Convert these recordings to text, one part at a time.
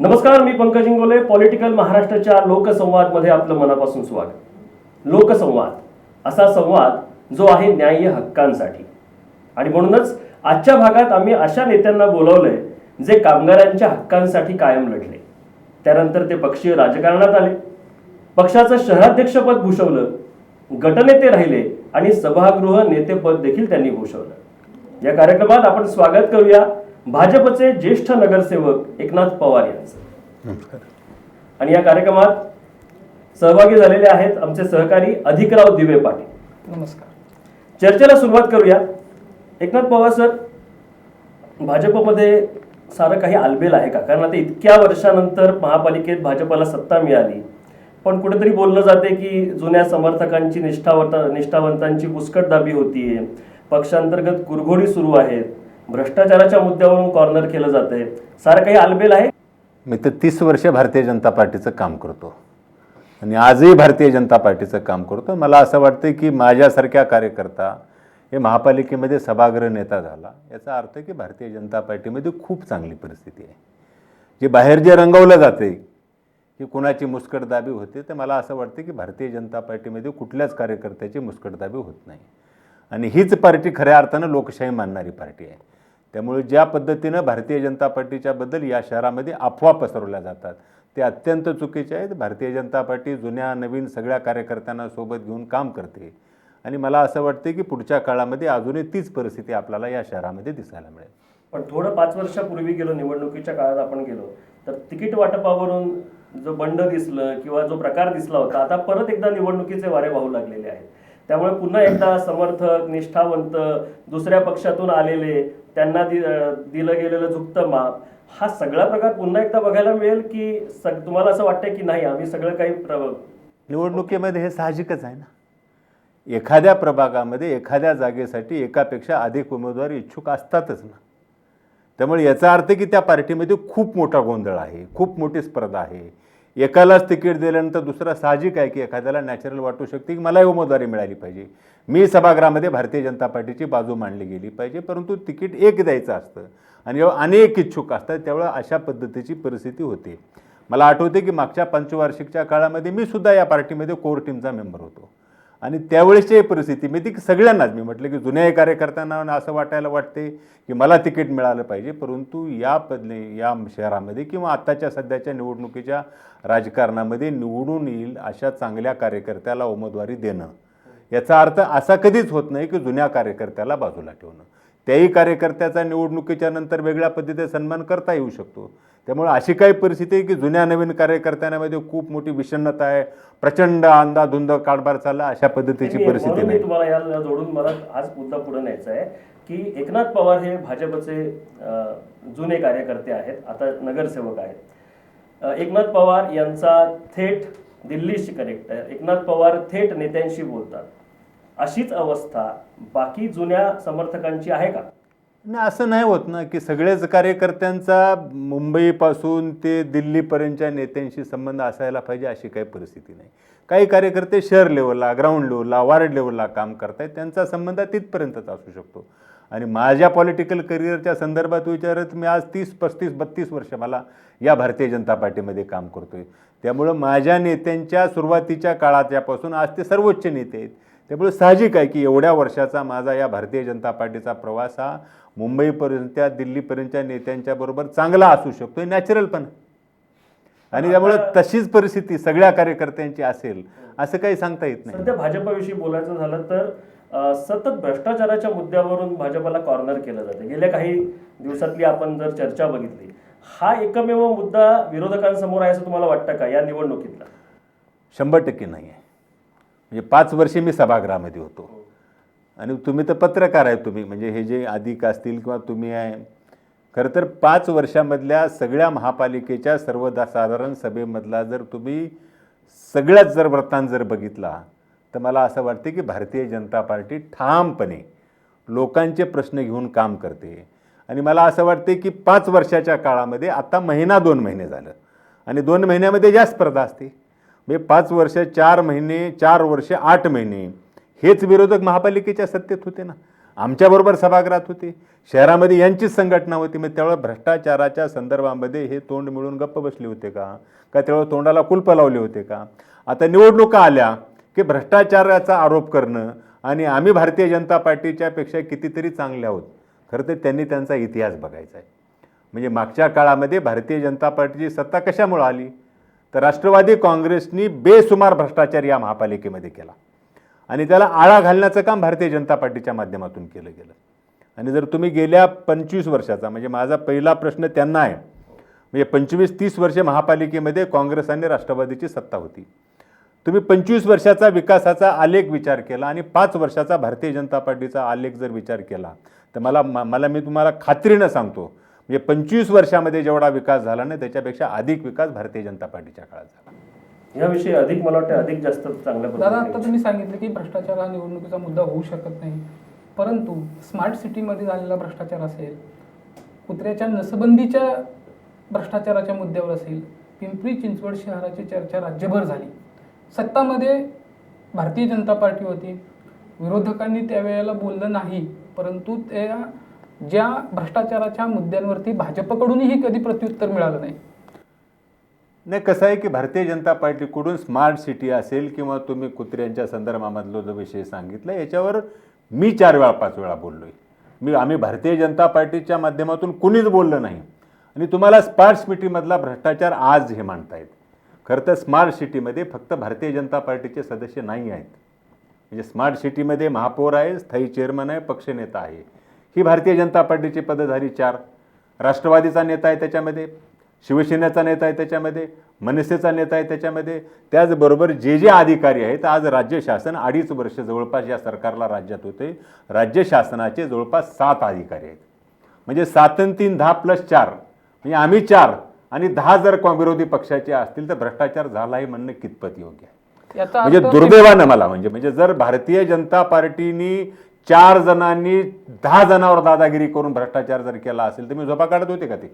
नमस्कार, मी पंकज इंगोले. पॉलिटिकल महाराष्ट्राच्या लोकसंवादमध्ये आपलं मनापासून स्वागत. लोकसंवाद असा संवाद जो आहे न्याय्य हक्कांसाठी, आणि म्हणूनच आजच्या भागात आम्ही अशा नेत्यांना बोलवलंय जे कामगारांच्या हक्कांसाठी कायम लढले. त्यानंतर ते पक्षीय राजकारणात आले, पक्षाचं शहराध्यक्षपद भूषवलं, गटनेते राहिले आणि सभागृह नेतेपद देखील त्यांनी भूषवलं. या कार्यक्रमात आपण स्वागत करूया भाजपचे ज्येष्ठ नगरसेवक एकनाथ पवार यांचं. आणि या कार्यक्रमात सहभागी झालेले आहेत आमचे सहकारी अधिकराव दिवे पाटील. नमस्कार. चर्चेला सुरुवात करूया. एकनाथ पवार सर, भाजपमध्ये सारं काही आलबेल आहे का? कारण आता इतक्या वर्षानंतर महापालिकेत भाजपला सत्ता मिळाली, पण कुठेतरी बोललं जाते की जुन्या समर्थकांची निष्ठावंतांची पुस्कटदाबी होतीये, पक्षांतर्गत कुरघोडी सुरू आहेत, भ्रष्टाचाराच्या मुद्द्यावरून कॉर्नर केलं जातंय. सारं काही आलबेल आहे. मी तर 30 वर्ष भारतीय जनता पार्टीचं काम करतो आणि आजही भारतीय जनता पार्टीचं काम करतो. मला असं वाटतं की माझ्यासारख्या कार्यकर्ता हे महापालिकेमध्ये सभागृह नेता झाला, याचा अर्थ की भारतीय जनता पार्टीमध्ये खूप चांगली परिस्थिती आहे. जे बाहेर जे रंगवलं जाते की कुणाची मुस्कटदाबी होते, तर मला असं वाटतं की भारतीय जनता पार्टीमध्ये कुठल्याच कार्यकर्त्याची मुस्कटदाबी होत नाही. आणि हीच पार्टी खऱ्या अर्थानं लोकशाही मानणारी पार्टी आहे. त्यामुळे ज्या पद्धतीनं भारतीय जनता पार्टीच्याबद्दल या शहरामध्ये अफवा पसरवल्या जातात ते अत्यंत चुकीचे आहेत. भारतीय जनता पार्टी जुन्या नवीन सगळ्या कार्यकर्त्यांना सोबत घेऊन काम करते आणि मला असं वाटते की पुढच्या काळामध्ये अजूनही तीच परिस्थिती आपल्याला या शहरामध्ये दिसायला मिळेल. पण थोडं 5 वर्षापूर्वी गेलो, निवडणुकीच्या काळात आपण गेलो तर तिकीट वाटपावरून जो बंड दिसलं किंवा जो प्रकार दिसला होता, आता परत एकदा निवडणुकीचे वारे वाहू लागलेले आहेत. त्यामुळे पुन्हा एकदा समर्थक, निष्ठावंत, दुसऱ्या पक्षातून आलेले, त्यांना दिलं गेलेलं झुकतं माप, हा सगळा प्रकार पुन्हा एकदा बघायला मिळेल की तुम्हाला असं वाटतंय की नाही आम्ही सगळं काही निवडणुकीमध्ये हे साहजिकच आहे ना. एखाद्या प्रभागामध्ये एखाद्या जागेसाठी एकापेक्षा अधिक उमेदवार इच्छुक असतातच ना. त्यामुळे याचा अर्थ की त्या पार्टीमध्ये खूप मोठा गोंधळ आहे, खूप मोठी स्पर्धा आहे. एकालाच तिकीट दिल्यानंतर दुसरा साहजिक आहे की एखाद्याला नॅचरल वाटू शकते की मलाही उमेदवारी मिळाली पाहिजे, मी सभागृहामध्ये भारतीय जनता पार्टीची बाजू मांडली गेली पाहिजे. परंतु तिकीट एक द्यायचं असतं आणि जेव्हा अनेक इच्छुक असतात त्यावेळेला अशा पद्धतीची परिस्थिती होते. मला आठवते की मागच्या पंचवार्षिकच्या काळामध्ये मी सुद्धा या पार्टीमध्ये कोर टीमचा मेंबर होतो आणि त्यावेळेसच्या परिस्थितीमध्ये सगळ्यांनाच मी म्हटलं की जुन्याही कार्यकर्त्यांना असं वाटायला वाटते की मला तिकीट मिळालं पाहिजे. परंतु या शहरामध्ये किंवा आत्ताच्या सध्याच्या निवडणुकीच्या राजकारणामध्ये निवडून येईल अशा चांगल्या कार्यकर्त्याला उमेदवारी देणं, याचा अर्थ असा कधीच होत नाही की जुन्या कार्यकर्त्याला बाजूला ठेवणं. त्याही कार्यकर्त्याचा निवडणुकीच्या नंतर वेगळ्या पद्धतीने सन्मान करता येऊ शकतो. त्यामुळे अशी काही परिस्थिती आहे की जुन्या नवीन कार्यकर्त्यांमध्ये खूप मोठी विषण्णता आहे, प्रचंड अंधाधुंद कारभार चालला, अशा पद्धतीची परिस्थिती नाही. तुम्हाला याला जोडून मला आज मुद्दा पुढे न्यायचा आहे की एकनाथ पवार हे भाजपचे जुने कार्यकर्ते आहेत, आता नगरसेवक आहेत. एकनाथ पवार यांचा थेट दिल्लीशी कनेक्ट आहे. एकनाथ पवार थेट नेत्यांशी बोलतात. अशीच अवस्था बाकी जुन्या समर्थकांची आहे का? नाही, असं नाही होत ना की सगळेच कार्यकर्त्यांचा मुंबईपासून ते दिल्लीपर्यंतच्या नेत्यांशी संबंध असायला पाहिजे अशी काही परिस्थिती नाही. काही कार्यकर्ते शहर लेवलला, ग्राउंड लेवलला, वार्ड लेवलला काम करतायत, त्यांचा संबंध तिथपर्यंतच असू शकतो. आणि माझ्या पॉलिटिकल करिअरच्या संदर्भात विचारत मी आज 30, 35, 32 वर्ष मला या भारतीय जनता पार्टीमध्ये काम करतोय. त्यामुळं माझ्या नेत्यांच्या सुरुवातीच्या काळाच्यापासून आज ते सर्वोच्च नेते आहेत. त्यामुळे साहजिक आहे की एवढ्या वर्षाचा माझा या भारतीय जनता पार्टीचा प्रवास हा मुंबईपर्यंत दिल्लीपर्यंतच्या नेत्यांच्या बरोबर चांगला असू शकतो, हे नॅचरल पण. आणि त्यामुळे तशीच परिस्थिती सगळ्या कार्यकर्त्यांची असेल असं काही सांगता येत नाही. सध्या भाजपविषयी बोलायचं झालं तर सतत भ्रष्टाचाराच्या मुद्द्यावरून भाजपला कॉर्नर केलं जाते. गेल्या काही दिवसातली आपण जर चर्चा बघितली, हा एकमेव मुद्दा विरोधकांसमोर आहे असं तुम्हाला वाटतं का या निवडणुकीतला? 100% नाही आहे. म्हणजे 5 वर्षे मी सभागृहामध्ये होतो आणि तुम्ही तर पत्रकार आहे, तुम्ही म्हणजे हे जे अधिक असतील किंवा तुम्ही आहे, खरं तर 5 वर्षामधल्या सगळ्या महापालिकेच्या सर्वसाधारण सभेमधला जर तुम्ही सगळ्याच जर वृत्तांत जर बघितला तर मला असं वाटते की भारतीय जनता पार्टी ठामपणे लोकांचे प्रश्न घेऊन काम करते. आणि मला असं वाटते की 5 वर्षाच्या काळामध्ये आता महिना 2 महिने झालं आणि 2 महिन्यामध्ये जास्त स्पर्धा असते. म्हणजे 5 वर्ष 4 महिने, 4 वर्ष 8 महिने हेच विरोधक महापालिकेच्या सत्तेत होते ना. आमच्याबरोबर सभागृहात होते, शहरामध्ये यांचीच संघटना होती. मग त्यावेळेला भ्रष्टाचाराच्या संदर्भामध्ये हे तोंड मिळून गप्प बसले होते का त्यावेळेला तोंडाला कुलप लावले होते का? आता निवडणुका आल्या की भ्रष्टाचाराचा आरोप करणं आणि आम्ही भारतीय जनता पार्टीच्या पेक्षा कितीतरी चांगले आहोत, खरं तर त्यांनी त्यांचा इतिहास बघायचा आहे. म्हणजे मागच्या काळामध्ये भारतीय जनता पार्टीची सत्ता कशामुळे आली, तर राष्ट्रवादी काँग्रेसनी बेसुमार भ्रष्टाचार या महापालिकेमध्ये केला आणि त्याला आळा घालण्याचं काम भारतीय जनता पार्टीच्या माध्यमातून केलं गेलं. आणि जर तुम्ही गेल्या 25 वर्षाचा, म्हणजे माझा पहिला प्रश्न त्यांना आहे, म्हणजे 25-30 वर्षे महापालिकेमध्ये काँग्रेस आणि राष्ट्रवादीची सत्ता होती. तुम्ही 25 वर्षाचा विकासाचा आलेख विचार केला आणि 5 वर्षाचा भारतीय जनता पार्टीचा आलेख जर विचार केला तर मी तुम्हाला खात्रीनं सांगतो, म्हणजे 25 वर्षामध्ये जेवढा विकास झाला ना त्याच्यापेक्षा अधिक विकास भारतीय जनता पार्टीच्या काळात झाला. याविषयी अधिक मला वाटतं अधिक जास्त चांगल्या दादा, पद्धतीने आता तुम्ही सांगितलं की भ्रष्टाचार हा निवडणुकीचा मुद्दा होऊ शकत नाही, परंतु स्मार्ट सिटीमध्ये झालेला भ्रष्टाचार असेल, कुत्र्याच्या नसबंदीच्या भ्रष्टाचाराच्या मुद्द्यावर असेल, पिंपरी चिंचवड शहराची चर्चा राज्यभर झाली. सत्तामध्ये भारतीय जनता पार्टी होती, विरोधकांनी त्यावेळेला बोललं नाही, परंतु त्या ज्या भ्रष्टाचाराच्या मुद्द्यांवरती भाजपकडूनही कधी प्रत्युत्तर मिळालं नाही. नाही, कसं आहे की भारतीय जनता पार्टीकडून स्मार्ट सिटी असेल किंवा तुम्ही कुत्र्यांच्या संदर्भामधला जो विषय सांगितला याच्यावर मी 4 वेळा 5 वेळा बोललो आहे. आम्ही भारतीय जनता पार्टीच्या माध्यमातून कुणीच बोललं नाही. आणि तुम्हाला स्मार्ट सिटीमधला भ्रष्टाचार आज हे मानतायत. खरं तर स्मार्ट सिटीमध्ये फक्त भारतीय जनता पार्टीचे सदस्य नाही आहेत. म्हणजे स्मार्ट सिटीमध्ये महापौर आहे, स्थायी चेअरमन आहे, पक्षनेता आहे. ही भारतीय जनता पार्टीची पदधारी 4, राष्ट्रवादीचा नेता आहे त्याच्यामध्ये, शिवसेनेचा नेता आहे त्याच्यामध्ये, मनसेचा नेता आहे त्याच्यामध्ये. त्याचबरोबर जे अधिकारी आहेत, आज राज्य शासन 2.5 वर्ष जवळपास या सरकारला राज्यात होते, राज्य शासनाचे जवळपास 7 अधिकारी आहेत. म्हणजे 7 आणि 3 10 + 4, म्हणजे आम्ही 4 आणि 10 जर विरोधी पक्षाचे असतील तर भ्रष्टाचार झाला हे म्हणणं कितपत योग्य आहे? म्हणजे दुर्दैवानं मला म्हणजे जर भारतीय जनता पार्टीनी 4 जणांनी 10 जणांवर दादागिरी करून भ्रष्टाचार जर केला असेल तर मी झोपा काढत होते का ते?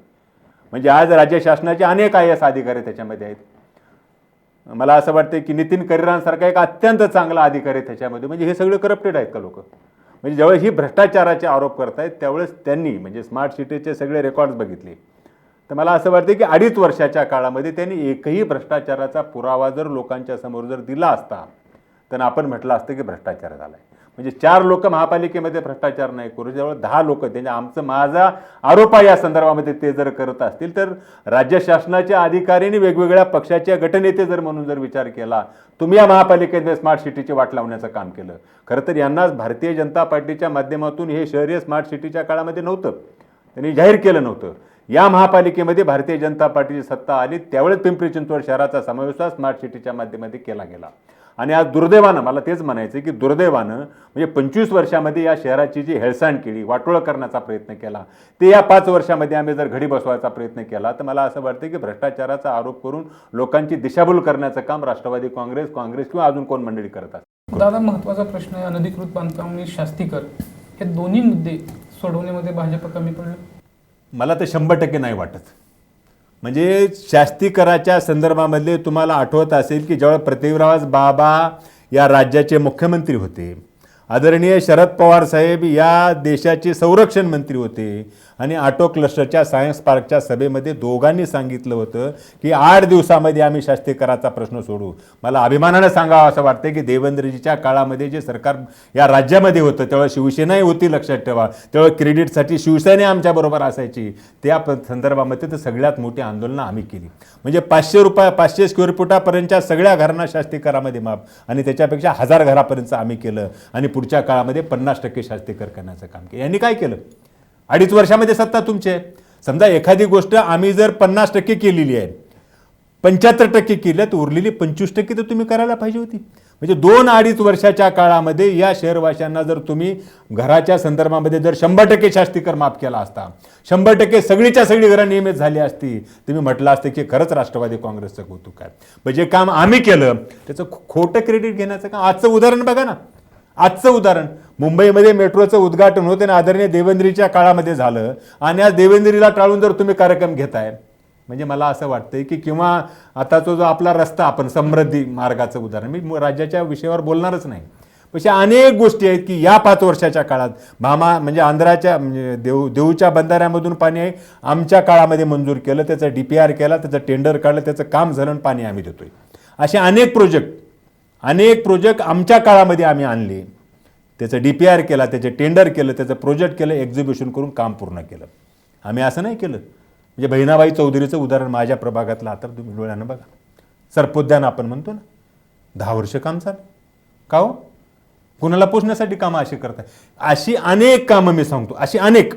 म्हणजे आज राज्य शासनाचे अनेक IAS अधिकारी त्याच्यामध्ये आहेत. मला असं वाटतं की नितीन करिरांसारखा एक अत्यंत चांगला अधिकारी त्याच्यामध्ये. म्हणजे हे सगळे करप्टेड आहेत का लोक? म्हणजे ज्यावेळेस ही भ्रष्टाचाराचे आरोप करतायत त्यावेळेस त्यांनी म्हणजे स्मार्ट सिटीचे सगळे रेकॉर्ड्स बघितले तर मला असं वाटतं की 2.5 वर्षाच्या काळामध्ये त्यांनी एकही भ्रष्टाचाराचा पुरावा जर लोकांच्या समोर जर दिला असता तर आपण म्हटलं असतं की भ्रष्टाचार झाला आहे. म्हणजे 4 लोक महापालिकेमध्ये भ्रष्टाचार नाही करू, ज्यावेळेस 10 लोक त्यांच्या माझा आरोप आहे या संदर्भामध्ये ते जर करत असतील तर राज्य शासनाच्या अधिकाऱ्यांनी वेगवेगळ्या पक्षाच्या गटनेते जर म्हणून जर विचार केला, तुम्ही या महापालिकेमध्ये स्मार्ट सिटीची वाट लावण्याचं काम केलं. खरं तर यांनाच भारतीय जनता पार्टीच्या माध्यमातून हे शहर स्मार्ट सिटीच्या काळामध्ये नव्हतं, त्यांनी जाहीर केलं नव्हतं. या महापालिकेमध्ये भारतीय जनता पार्टीची सत्ता आली त्यावेळेस पिंपरी चिंचवड शहराचा समावेश स्मार्ट सिटीच्या माध्यमामध्ये केला गेला. आणि आज दुर्दैवानं मला तेच म्हणायचं की दुर्दैवानं म्हणजे 25 वर्षामध्ये या शहराची जी हेळसांड केली, वाटोळं करण्याचा प्रयत्न केला, ते या 5 वर्षामध्ये आम्ही जर घडी बसवायचा प्रयत्न केला तर मला असं वाटतं की भ्रष्टाचाराचा आरोप करून लोकांची दिशाभूल करण्याचं काम राष्ट्रवादी काँग्रेस किंवा अजून कोण मंडळी करत असतात. दादा, महत्त्वाचा प्रश्न आहे अनधिकृत बांधकाम आणि शास्तीकर, हे दोन्ही मुद्दे सोडवण्यामध्ये भाजप कमी पडलं? मला तर 100% नाही वाटत. म्हणजे शास्तीकराच्या संदर्भामध्ये तुम्हाला आठवत असेल की जेव्हा पृथ्वीराज बाबा या राज्याचे मुख्यमंत्री होते, आदरणीय शरद पवार साहेब या देशाचे संरक्षण मंत्री होते आणि ऑटो क्लस्टरच्या सायन्स पार्कच्या सभेमध्ये दोघांनी सांगितलं होतं की 8 दिवसामध्ये आम्ही शास्तीकराचा प्रश्न सोडू. मला अभिमानानं सांगावं असं वाटतं की देवेंद्रजीच्या काळामध्ये जे सरकार या राज्यामध्ये होतं तेव्हा शिवसेनाही होती, लक्षात ठेवा. तेव्हा क्रेडिटसाठी शिवसेना आमच्याबरोबर असायची. त्या संदर्भामध्ये तर सगळ्यात मोठी आंदोलनं आम्ही केली. म्हणजे 500 स्क्वेअर फुटापर्यंतच्या सगळ्या घरांना शास्तीकरामध्ये माफ आणि त्याच्यापेक्षा 1000 घरापर्यंत आम्ही केलं आणि पुढच्या काळामध्ये 50% शास्तीकर करण्याचं काम केलं. यांनी काय केलं? 2.5 वर्षामध्ये सत्ता तुमची आहे. समजा एखादी गोष्ट आम्ही जर 50% केलेली आहे, 75% केली तर उरलेली 25% तर तुम्ही करायला पाहिजे होती. म्हणजे 2-2.5 वर्षाच्या काळामध्ये या शहरवाशांना जर तुम्ही घराच्या संदर्भामध्ये जर 100% शास्तीकर माफ केला असता, 100% सगळीच्या सगळी घरं नियमित झाली असती, तुम्ही म्हटलं असतं की खरंच राष्ट्रवादी काँग्रेसचं कौतुक आहे. म्हणजे काम आम्ही केलं त्याचं खोटं क्रेडिट घेण्याचं काम. आजचं उदाहरण बघा ना, आजचं उदाहरण मुंबईमध्ये मेट्रोचं उद्घाटन होतं आणि आदरणीय देवेंद्रीच्या काळामध्ये झालं आणि आज देवेंद्रीला टाळून जर तुम्ही कार्यक्रम घेताय, म्हणजे मला असं वाटतंय की किंवा आता तो जो आपला रस्ता आपण समृद्धी मार्गाचं उदाहरण, मी राज्याच्या विषयावर बोलणारच नाही, अशा अनेक गोष्टी आहेत की या 5 वर्षाच्या काळात भामा म्हणजे आंध्राच्या म्हणजे देऊच्या बंधाऱ्यामधून पाणी आहे आमच्या काळामध्ये मंजूर केलं, त्याचं DPR केला, त्याचं टेंडर काढलं, त्याचं काम झालं आणि पाणी आम्ही देतोय. असे अनेक प्रोजेक्ट आमच्या काळामध्ये आम्ही आणले, त्याचं DPR केला, त्याचे टेंडर केलं, त्याचं प्रोजेक्ट केलं, एक्झिबिशन करून काम पूर्ण केलं. आम्ही असं नाही केलं. म्हणजे बहिणाबाई चौधरीचं उदाहरण माझ्या प्रभागातलं आता तुम्ही डोळ्यानं बघा, सर्पोद्यान आपण म्हणतो ना, 10 वर्ष काम चालू. का हो? कुणाला पोचण्यासाठी कामं अशी करताय? अशी अनेक कामं मी सांगतो, अशी अनेक.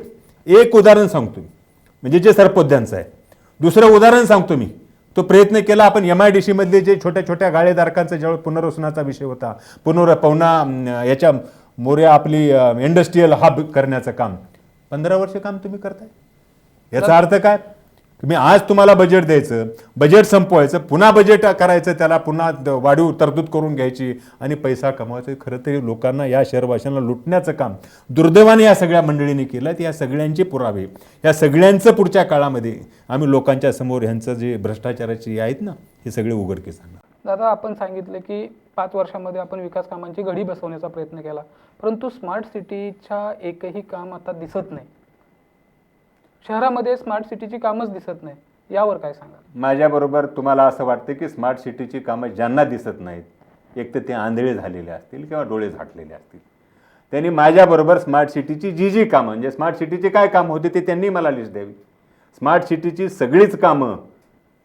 एक उदाहरण सांगतो मी, म्हणजे जे सर्पोद्यानचं आहे. दुसरं उदाहरण सांगतो मी, तो प्रयत्न केला आपण MIDC मधले जे छोट्या छोट्या गाळेधारकांचा ज्यावेळेस पुनर्वसनाचा विषय होता, याच्या मोऱ्या आपली इंडस्ट्रीयल हब करण्याचं काम 15 वर्ष काम तुम्ही करताय. याचा अर्थ काय? तुम्ही आज तुम्हाला बजेट द्यायचं, बजेट संपवायचं, पुन्हा बजेट करायचं, त्याला पुन्हा वाढीव तरतूद करून घ्यायची आणि पैसा कमवायचा. खरं तरी लोकांना, या शहरवाशांना लुटण्याचं काम दुर्दैवाने या सगळ्या मंडळींनी केलं. या सगळ्यांचे पुरावे, या सगळ्यांचं पुढच्या काळामध्ये आम्ही लोकांच्या समोर ह्यांचं जे भ्रष्टाचाराची आहेत ना, हे सगळे उघडकीस सांगणार. दादा, आपण सांगितलं की 5 वर्षामध्ये आपण विकास कामांची घडी बसवण्याचा प्रयत्न केला, परंतु स्मार्ट सिटीच्या एकही काम आता दिसत नाही. शहरामध्ये स्मार्ट सिटीची कामच दिसत नाही. यावर काय सांगा? माझ्याबरोबर तुम्हाला असं वाटतं की स्मार्ट सिटीची कामं ज्यांना दिसत नाहीत, एक तर ते आंधळे झालेले असतील किंवा डोळे झाकलेले असतील. त्यांनी माझ्याबरोबर स्मार्ट सिटीची जी कामं, म्हणजे स्मार्ट सिटीचे काय कामं होते ते त्यांनी मला लिस्ट द्यावी. स्मार्ट सिटीची सगळीच कामं,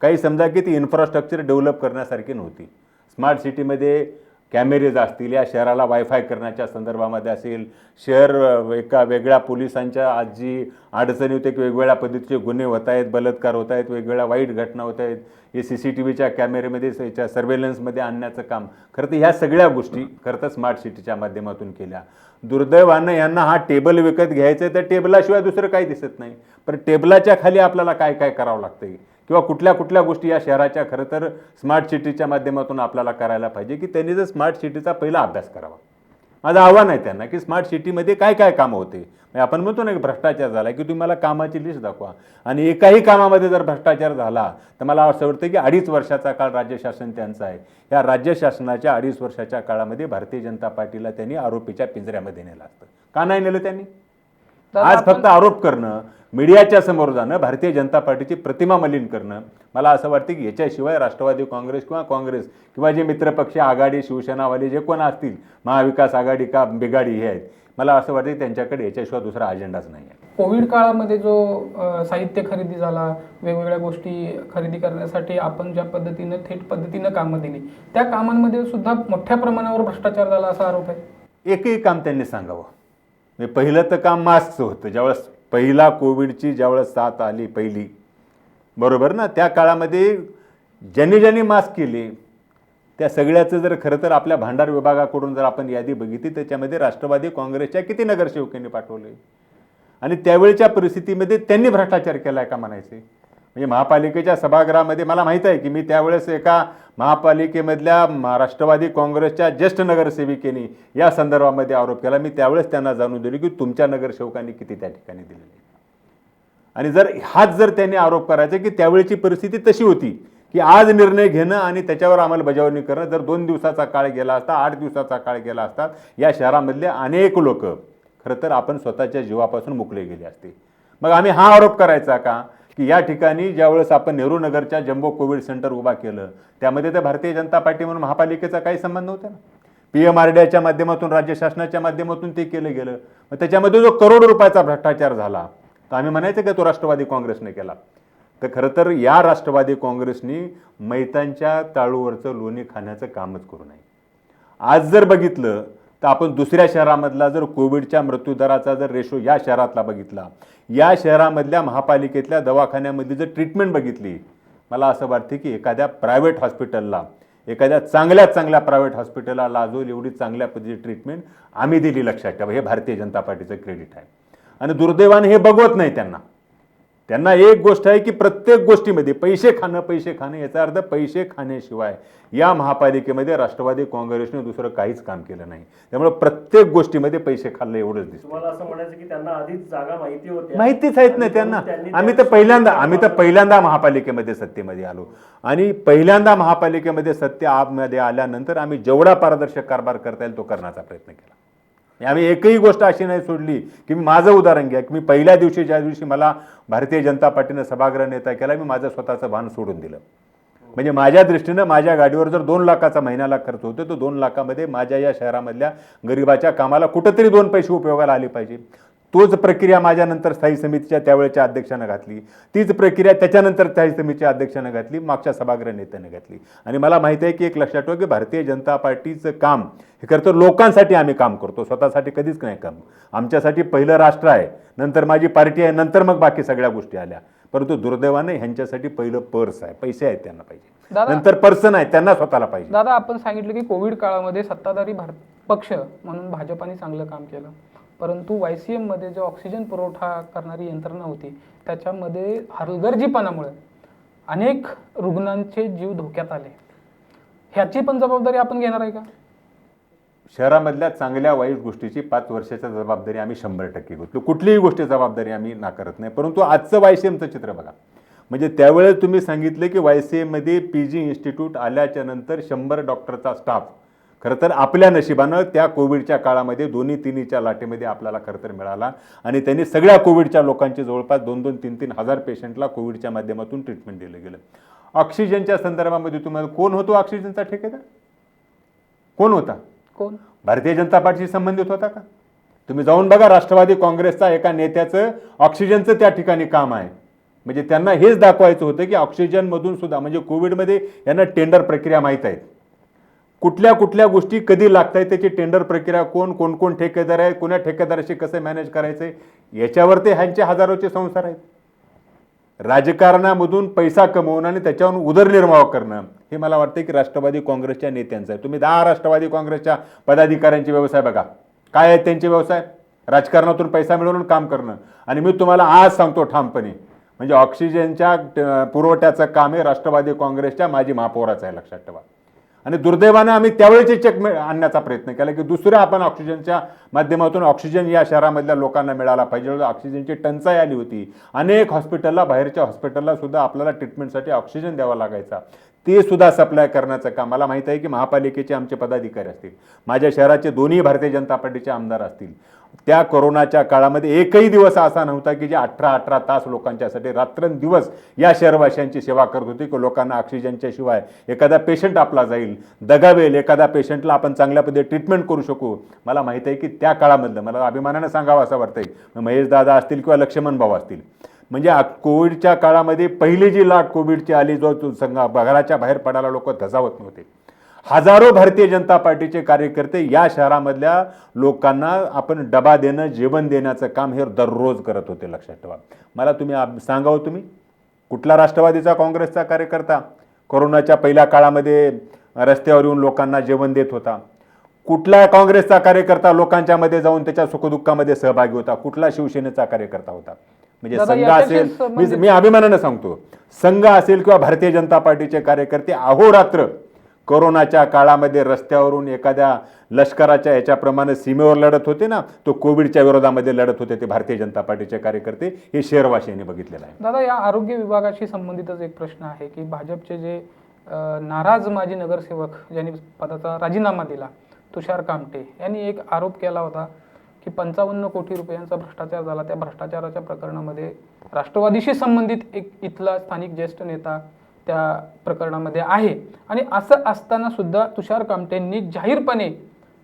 काही समजा की ती इन्फ्रास्ट्रक्चर डेव्हलप करण्यासारखी नव्हती. स्मार्ट सिटीमध्ये कॅमेरेज असतील, या शहराला वायफाय करण्याच्या संदर्भामध्ये असेल, शहर एका वेगळ्या पोलिसांच्या आज जी अडचणी होते की वेगवेगळ्या पद्धतीचे गुन्हे होत आहेत, बलात्कार होत आहेत, वेगवेगळ्या वाईट घटना होत आहेत, हे CCTVच्या कॅमेरेमध्ये याच्या सर्वेलन्समध्ये आणण्याचं काम, खरं तर ह्या सगळ्या गोष्टी खरं तर स्मार्ट सिटीच्या माध्यमातून केल्या. दुर्दैवानं यांना हा टेबल विकत घ्यायचं आहे, तर टेबलाशिवाय दुसरं काही दिसत नाही. पण टेबलाच्या खाली आपल्याला काय काय करावं लागतं किंवा कुठल्या कुठल्या गोष्टी या शहराच्या खरं तर स्मार्ट सिटीच्या माध्यमातून आपल्याला करायला पाहिजे की त्यांनी जर स्मार्ट सिटीचा पहिला अभ्यास करावा. माझं आव्हान आहे त्यांना की स्मार्ट सिटीमध्ये काय काय कामं होते. म्हणजे आपण म्हणतो ना की भ्रष्टाचार झाला की तुम्ही मला कामाची लिस्ट दाखवा, आणि एकाही कामामध्ये जर भ्रष्टाचार झाला तर मला असं वाटतं की 2.5 वर्षाचा काळ राज्य शासन त्यांचं आहे. या राज्य शासनाच्या 2.5 वर्षाच्या काळामध्ये भारतीय जनता पार्टीला त्यांनी आरोपीच्या पिंजऱ्यामध्ये नेलं असतं. का नाही नेलं त्यांनी? आज फक्त आरोप करणं, मीडियाच्या समोर जाणं, भारतीय जनता पार्टीची प्रतिमा मलिन करणं, मला असं वाटतं की याच्याशिवाय राष्ट्रवादी काँग्रेस किंवा जे मित्रपक्ष आघाडी शिवसेनावाले जे कोण असतील, महाविकास आघाडी का बिघाडी हे आहेत, मला असं वाटतं की त्यांच्याकडे याच्याशिवाय दुसरा अजेंडाच नाही आहे. कोविड काळामध्ये जो साहित्य खरेदी झाला, वेगवेगळ्या गोष्टी खरेदी करण्यासाठी आपण ज्या पद्धतीनं थेट पद्धतीनं कामं दिली, त्या कामांमध्ये सुद्धा मोठ्या प्रमाणावर भ्रष्टाचार झाला असा आरोप आहे. एकही काम त्यांनी सांगावं. म्हणजे पहिलं तर काम मास्कचं होतं. ज्यावेळेस पहिला कोविडची ज्यावेळेस साथ आली पहिली, बरोबर ना, त्या काळामध्ये ज्यांनी मास्क केले त्या सगळ्याचं जर खरं तर आपल्या भांडार विभागाकडून जर आपण यादी बघितली, त्याच्यामध्ये राष्ट्रवादी काँग्रेसच्या किती नगरसेवकांनी पाठवले, आणि त्यावेळच्या परिस्थितीमध्ये त्यांनी भ्रष्टाचार केला आहे का म्हणायचे. म्हणजे महापालिकेच्या सभागृहामध्ये मला माहीत आहे की मी त्यावेळेस एका महापालिकेमधल्या राष्ट्रवादी काँग्रेसच्या ज्येष्ठ नगरसेविकेने या संदर्भामध्ये आरोप केला. मी त्यावेळेस त्यांना जाणून दिले की तुमच्या नगरसेवकांनी किती त्या ठिकाणी दिलेले. आणि हाच जर त्यांनी आरोप करायचा की त्यावेळची परिस्थिती तशी होती की आज निर्णय घेणं आणि त्याच्यावर अंमलबजावणी करणं, जर 2 दिवसाचा काळ गेला असता, 8 दिवसाचा काळ गेला असता, या शहरामधले अनेक लोक खरं तर आपण स्वतःच्या जीवापासून मुकले गेले असते. मग आम्ही हा आरोप करायचा का की या ठिकाणी ज्यावेळेस आपण नेहरू नगरच्या जम्बो कोविड सेंटर उभा केलं त्यामध्ये तर भारतीय जनता पार्टी म्हणून महापालिकेचा काही संबंध नव्हता ना. PMRDAच्या माध्यमातून, राज्य शासनाच्या माध्यमातून ते केलं गेलं. मग त्याच्यामध्ये जो करोडो रुपयाचा भ्रष्टाचार झाला तर आम्ही म्हणायचं का तो राष्ट्रवादी काँग्रेसने केला? तर खरं तर या राष्ट्रवादी काँग्रेसनी मैतांच्या ताळूवरचं लोणी खाण्याचं कामच करू नये. आज जर बघितलं तर आपण दुसऱ्या शहरामधला जर कोविडच्या मृत्यूदराचा जर रेशो या शहरातला बघितला, या शहरामधल्या महापालिकेतल्या दवाखान्यामध्ये जर ट्रीटमेंट बघितली, मला असं वाटतं की एखाद्या प्रायव्हेट हॉस्पिटलला, एखाद्या चांगल्या प्रायव्हेट हॉस्पिटलला लाजोल एवढी चांगल्या पद्धतीची ट्रीटमेंट आम्ही दिली. लक्षात ठेवा, हे भारतीय जनता पार्टीचं क्रेडिट आहे. आणि दुर्दैवाने हे बघवत नाही त्यांना. त्यांना एक गोष्ट आहे की प्रत्येक गोष्टीमध्ये पैसे खाणं याचा अर्थ पैसे खाण्याशिवाय या महापालिकेमध्ये राष्ट्रवादी काँग्रेसने दुसरं काहीच काम केलं नाही. त्यामुळे प्रत्येक गोष्टीमध्ये पैसे खाल्लं एवढंच दिसतं. तुम्हाला असं म्हणायचं की त्यांना आधीच जागा माहिती होत्या, माहितीच आहेत ना आणि त्यांना. त्यांनी आम्ही त्या- तर पहिल्यांदा महापालिकेमध्ये सत्तेमध्ये आलो आणि पहिल्यांदा महापालिकेमध्ये सत्तेमध्ये आल्यानंतर आम्ही जेवढा पारदर्शक कारभार करता येईल तो करण्याचा प्रयत्न केला. आम्ही एकही गोष्ट अशी नाही सोडली की मी माझं उदाहरण घ्या की मी पहिल्या दिवशी ज्या दिवशी मला भारतीय जनता पार्टीनं सभागृह नेता केला मी माझं स्वतःचं भान सोडून दिलं. म्हणजे माझ्या दृष्टीनं माझ्या गाडीवर जर 2 लाखाचा महिन्याला खर्च होतो तर 2 लाखामध्ये माझ्या या शहरामधल्या गरिबाच्या कामाला कुठंतरी 2 पैसे उपयोगाला आले पाहिजे. तोच प्रक्रिया माझ्यानंतर स्थायी समितीच्या त्यावेळेच्या अध्यक्षानं घातली, तीच प्रक्रिया त्याच्यानंतर स्थायी समितीच्या अध्यक्षानं घातली, मागच्या सभागृह नेत्यानं घातली. आणि मला माहिती आहे की एक लक्षात ठेवा की भारतीय जनता पार्टीचं काम हे करतो लोकांसाठी आम्ही काम करतो, स्वतःसाठी कधीच नाही काम. आमच्यासाठी पहिलं राष्ट्र आहे, नंतर माझी पार्टी आहे, नंतर मग बाकी सगळ्या गोष्टी आल्या. परंतु दुर्दैवाने ह्यांच्यासाठी पहिलं पर्स आहे, पैसे आहेत त्यांना पाहिजे, नंतर पर्सन आहे त्यांना स्वतःला पाहिजे. दादा, आपण सांगितलं की कोविड काळामध्ये सत्ताधारी पक्ष म्हणून भाजपाने चांगलं काम केलं, परंतु YCM मध्ये जो ऑक्सिजन पुरवठा करणारी यंत्रणा होती त्याच्यामध्ये हलगर्जीपणामुळे अनेक रुग्णांचे जीव धोक्यात आले. ह्याची पण जबाबदारी आपण घेणार आहे का? शहरामधल्या चांगल्या वाईट गोष्टीची 5 वर्षाच्या जबाबदारी आम्ही 100% घेतलो. कुठलीही गोष्टी जबाबदारी आम्ही नाकारत नाही. परंतु आजचं YCMचं चित्र बघा. म्हणजे त्यावेळेस तुम्ही सांगितलं की YCM मध्ये PG इन्स्टिट्यूट आल्याच्या नंतर 100 डॉक्टरचा स्टाफ खरं तर आपल्या नशिबानं त्या कोविडच्या काळामध्ये 2-3च्या लाटेमध्ये आपल्याला खरं तर मिळाला आणि त्यांनी सगळ्या कोविडच्या लोकांची जवळपास 2-2, 3-3 हजार पेशंटला कोविडच्या माध्यमातून ट्रीटमेंट दिलं गेलं. ऑक्सिजनच्या संदर्भामध्ये तुम्हाला कोण होतो ऑक्सिजनचा ठेकेदार? कोण होता? कोण? भारतीय जनता पार्टीशी संबंधित होता का? तुम्ही जाऊन बघा, राष्ट्रवादी काँग्रेसचा एका नेत्याचं ऑक्सिजनचं त्या ठिकाणी काम आहे. म्हणजे त्यांना हेच दाखवायचं होतं की ऑक्सिजनमधून सुद्धा म्हणजे कोविडमध्ये यांना टेंडर प्रक्रिया माहीत आहेत, कुठल्या कुठल्या गोष्टी कधी लागत आहेत, त्याची टेंडर प्रक्रिया कोण ठेकेदार आहे, कोण्या ठेकेदाराशी कसं मॅनेज करायचं आहे, याच्यावर ते ह्यांचे हजारोचे संसार आहेत. राजकारणामधून पैसा कमवणं आणि त्याच्यावरून उदरनिर्वाह करणं हे मला वाटतं की राष्ट्रवादी काँग्रेसच्या नेत्यांचं आहे. तुम्ही 10 राष्ट्रवादी काँग्रेसच्या पदाधिकाऱ्यांचे व्यवसाय बघा, काय आहेत त्यांचे व्यवसाय? राजकारणातून पैसा मिळवून काम करणं. आणि मी तुम्हाला आज सांगतो ठामपणे, म्हणजे ऑक्सिजनच्या पुरवठ्याचं काम हे राष्ट्रवादी काँग्रेसच्या माजी महापौराचं आहे, लक्षात ठेवा. आणि दुर्दैवानं आम्ही त्यावेळेचे चेक आणण्याचा प्रयत्न केला की दुसऱ्या आपण ऑक्सिजनच्या माध्यमातून ऑक्सिजन या शहरामधल्या लोकांना मिळाला पाहिजे. ऑक्सिजनची टंचाई आली होती, अनेक हॉस्पिटलला, बाहेरच्या हॉस्पिटलला सुद्धा आपल्याला ट्रीटमेंटसाठी ऑक्सिजन द्यावा लागायचा, ते सुद्धा सप्लाय करण्याचं काम. मला माहीत आहे की महापालिकेचे आमचे पदाधिकारी असतील, माझ्या शहराचे दोन्ही भारतीय जनता पार्टीचे आमदार असतील, त्या कोरोनाच्या काळामध्ये एकही दिवस असा नव्हता की जे 18 तास लोकांच्यासाठी रात्रंदिवस या शहरवासियांची सेवा करत होती की लोकांना ऑक्सिजनच्या शिवाय एखादा पेशंट आपला जाईल, दगावेल, एखादा पेशंटला आपण चांगल्या पद्धतीने ट्रीटमेंट करू शकू. मला माहीत आहे की त्या काळामधलं, मला अभिमानानं सांगावं असं वाटतंय, महेश दादा असतील किंवा लक्ष्मण भाऊ असतील, म्हणजे कोविडच्या काळामध्ये पहिली जी लाट कोविडची आली, जो घराच्या बाहेर पडायला लोक धजावत नव्हते, हजारो भारतीय जनता पार्टीचे कार्यकर्ते या शहरामधल्या लोकांना आपण डबा देणं, जेवण देण्याचं काम हे दररोज करत होते, लक्षात ठेवा. मला तुम्ही सांगावं, तुम्ही कुठला राष्ट्रवादीचा काँग्रेसचा कार्यकर्ता कोरोनाच्या पहिल्या काळामध्ये रस्त्यावर येऊन लोकांना जेवण देत होता? कुठला काँग्रेसचा कार्यकर्ता लोकांच्या मध्ये जाऊन त्याच्या सुखदुःखामध्ये सहभागी होता? कुठला शिवसेनेचा कार्यकर्ता होता? म्हणजे संघ असेल, मी अभिमानानं सांगतो, संघ असेल किंवा भारतीय जनता पार्टीचे कार्यकर्ते अहोरात्र कोरोनाच्या काळामध्ये रस्त्यावरून एखाद्या लष्कराच्या ह्याच्याप्रमाणे सीमेवर लढत होते ना, तो कोविडच्या विरोधामध्ये लढत होते ते भारतीय जनता पार्टीचे कार्यकर्ते, हे शहरवासियांनी बघितलेलं आहे. दादा, या आरोग्य विभागाशी संबंधितच एक प्रश्न आहे की भाजपचे जे नाराज माजी नगरसेवक ज्यांनी पदाचा राजीनामा दिला, तुषार कामटे, यांनी एक आरोप केला होता की 55 कोटी रुपयांचा भ्रष्टाचार झाला. त्या भ्रष्टाचाराच्या प्रकरणामध्ये राष्ट्रवादीशी संबंधित एक इथला स्थानिक ज्येष्ठ नेता त्या प्रकरणामध्ये आहे. आणि असं असताना सुद्धा तुषार कामटेंनी जाहीरपणे